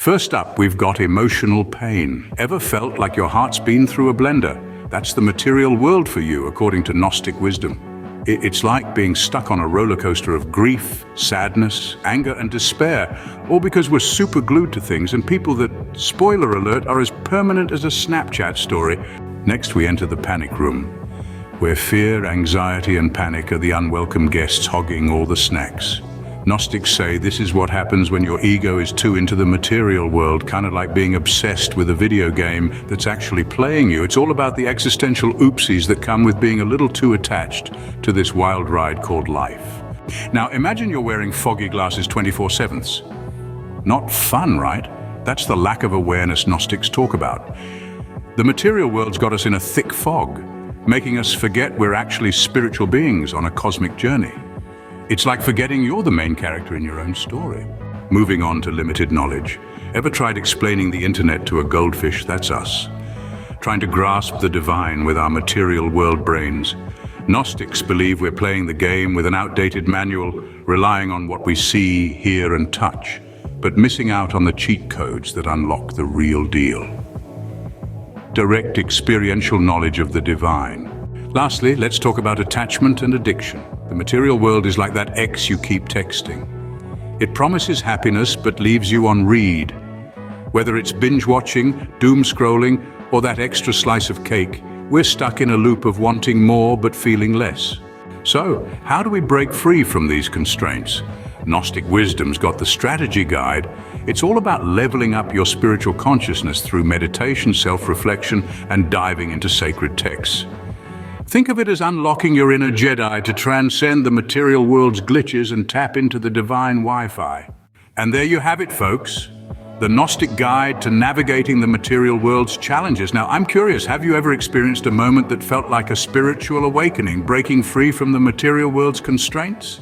First up, we've got emotional pain. Ever felt like your heart's been through a blender? That's the material world for you, according to Gnostic wisdom. It's like being stuck on a roller coaster of grief, sadness, anger, and despair, all because we're super glued to things and people that, spoiler alert, are as permanent as a Snapchat story. Next, we enter the panic room, where fear, anxiety, and panic are the unwelcome guests hogging all the snacks. Gnostics say this is what happens when your ego is too into the material world, kind of like being obsessed with a video game that's actually playing you. It's all about the existential oopsies that come with being a little too attached to this wild ride called life. Now, imagine you're wearing foggy glasses 24/7. Not fun, right? That's the lack of awareness Gnostics talk about. The material world's got us in a thick fog, making us forget we're actually spiritual beings on a cosmic journey. It's like forgetting you're the main character in your own story. Moving on to limited knowledge. Ever tried explaining the internet to a goldfish? That's us. Trying to grasp the divine with our material world brains. Gnostics believe we're playing the game with an outdated manual, relying on what we see, hear, and touch, but missing out on the cheat codes that unlock the real deal. Direct experiential knowledge of the divine. Lastly, let's talk about attachment and addiction. The material world is like that ex you keep texting. It promises happiness but leaves you on read. Whether it's binge watching, doom scrolling, or that extra slice of cake, we're stuck in a loop of wanting more but feeling less. So, how do we break free from these constraints? Gnostic Wisdom's got the strategy guide. It's all about leveling up your spiritual consciousness through meditation, self-reflection, and diving into sacred texts. Think of it as unlocking your inner Jedi to transcend the material world's glitches and tap into the divine Wi-Fi. And there you have it, folks. The Gnostic guide to navigating the material world's challenges. Now, I'm curious, have you ever experienced a moment that felt like a spiritual awakening, breaking free from the material world's constraints?